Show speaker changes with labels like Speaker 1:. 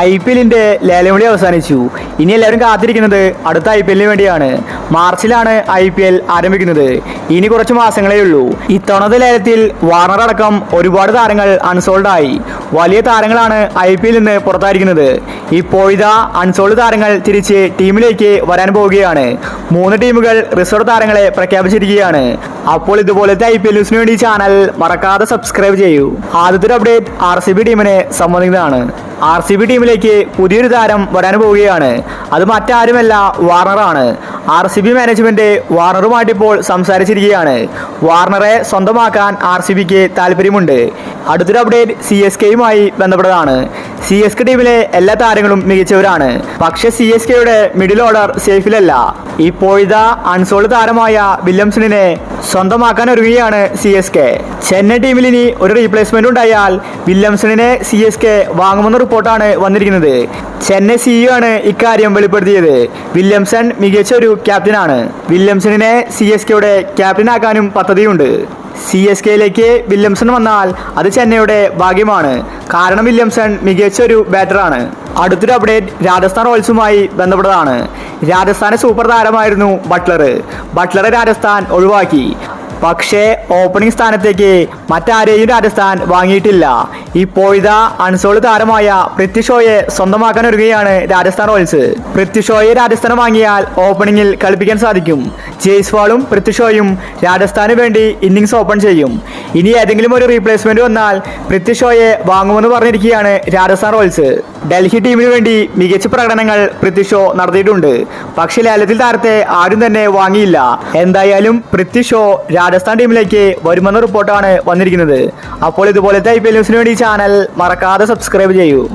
Speaker 1: IPL-ന്റെ ലേലവിളി അവസാനിച്ചു. ഇനി എല്ലാവരും കാത്തിരിക്കുന്നത് അടുത്ത IPL-ന് വേണ്ടിയാണ്. മാർച്ചിലാണ് IPL ആരംഭിക്കുന്നത്. ഇനി കുറച്ച് മാസങ്ങളേ ഉള്ളൂ. ഇത്തവണത്തെ ലേലത്തിൽ വാർണർ അടക്കം ഒരുപാട് താരങ്ങൾ അൺസോൾഡ് ആയി. വലിയ താരങ്ങളാണ് IPL-ൽ നിന്ന് പുറത്തായിരിക്കുന്നത്. ഇപ്പോഴിതാ അൺസോൾഡ് താരങ്ങൾ തിരിച്ച് ടീമിലേക്ക് വരാൻ പോവുകയാണ്. 3 ടീമുകൾ റിസർവ് താരങ്ങളെ പ്രഖ്യാപിച്ചിരിക്കുകയാണ്. അപ്പോൾ ഇതുപോലത്തെ IPL ന്യൂസിന് വേണ്ടി ചാനൽ മറക്കാതെ സബ്സ്ക്രൈബ് ചെയ്യൂ. ആദ്യത്തെ അപ്ഡേറ്റ് RCB ടീമിനെ സംബന്ധിക്കുന്നതാണ്. RCB ടീമിലേക്ക് പുതിയൊരു താരം വരാൻ പോവുകയാണ്. അത് മറ്റാരുമല്ല, വാർണറാണ്. RCB മാനേജ്മെന്റ് വാർണറുമായിട്ട് ഇപ്പോൾ സംസാരിച്ചിരിക്കുകയാണ്. വാർണറെ സ്വന്തമാക്കാൻ RCBക്ക് താല്പര്യമുണ്ട്. അടുത്തൊരു അപ്ഡേറ്റ് CSKയുമായി ബന്ധപ്പെട്ടതാണ്. CSK ടീമിലെ എല്ലാ താരങ്ങളും മികച്ചവരാണ്. പക്ഷെ CSKയുടെ മിഡിൽ ഓർഡർ സേഫിലല്ല. ഇപ്പോഴിതാ അൺസോൾഡ് താരമായ വില്യംസണിനെ സ്വന്തമാക്കാൻ ഒരുങ്ങുകയാണ് CSK. ചെന്നൈ ടീമിൽ ഇനി ഒരു റീപ്ലേസ്മെന്റ് ഉണ്ടായാൽ വില്യംസണിനെ CSK വാങ്ങുമെന്ന റിപ്പോർട്ടാണ് വന്നിരിക്കുന്നത്. ചെന്നൈ CEO ആണ് ഇക്കാര്യം വെളിപ്പെടുത്തിയത്. വില്യംസൺ മികച്ച ഒരു ക്യാപ്റ്റനാണ്. വില്യംസണിനെ CSKയുടെ ക്യാപ്റ്റനാക്കാനും പദ്ധതിയുണ്ട്. CSKയിലേക്ക് വില്യംസൺ വന്നാൽ അത് ചെന്നൈയുടെ ഭാഗ്യമാണ്. കാരണം വില്യംസൺ മികച്ച ഒരു ബാറ്ററാണ്. അടുത്തൊരു അപ്ഡേറ്റ് രാജസ്ഥാൻ റോയൽസുമായി ബന്ധപ്പെട്ടതാണ്. രാജസ്ഥാന്റെ സൂപ്പർ താരമായിരുന്നു ബട്ട്ലറെ രാജസ്ഥാൻ ഒഴിവാക്കി. പക്ഷേ ഓപ്പണിംഗ് സ്ഥാനത്തേക്ക് മറ്റാരെയും രാജസ്ഥാൻ വാങ്ങിയിട്ടില്ല. ഇപ്പോഴിതാ അൺസോൾഡ് താരമായ പൃഥ്വി ഷോയെ സ്വന്തമാക്കാൻ ഒരുങ്ങുകയാണ് രാജസ്ഥാൻ റോയൽസ്. പൃഥ്വി ഷോയെ രാജസ്ഥാൻ വാങ്ങിയാൽ ഓപ്പണിംഗിൽ കളിപ്പിക്കാൻ സാധിക്കും. ജയ്സ്വാളും പൃഥ്വി ഷോയും രാജസ്ഥാന് വേണ്ടി ഇന്നിംഗ്സ് ഓപ്പൺ ചെയ്യും. ഇനി ഏതെങ്കിലും ഒരു റീപ്ലേസ്മെന്റ് വന്നാൽ പൃഥ്വി ഷോയെ വാങ്ങുമെന്ന് പറഞ്ഞിരിക്കുകയാണ് രാജസ്ഥാൻ റോയൽസ്. ഡൽഹി ടീമിന് വേണ്ടി മികച്ച പ്രകടനങ്ങൾ പൃഥ്വി ഷോ നടത്തിയിട്ടുണ്ട്. പക്ഷേ ലേലത്തിൽ താരത്തെ ആരും തന്നെ വാങ്ങിയില്ല. എന്തായാലും പൃഥ്വി ഷോ രാജസ്ഥാൻ ടീമിലേക്ക് വരുമെന്ന റിപ്പോർട്ടാണ് വന്നിരിക്കുന്നത്. അപ്പോൾ ഇതുപോലത്തെ IPL ന്യൂസിന് വേണ്ടി ചാനൽ മറക്കാതെ സബ്സ്ക്രൈബ് ചെയ്യൂ.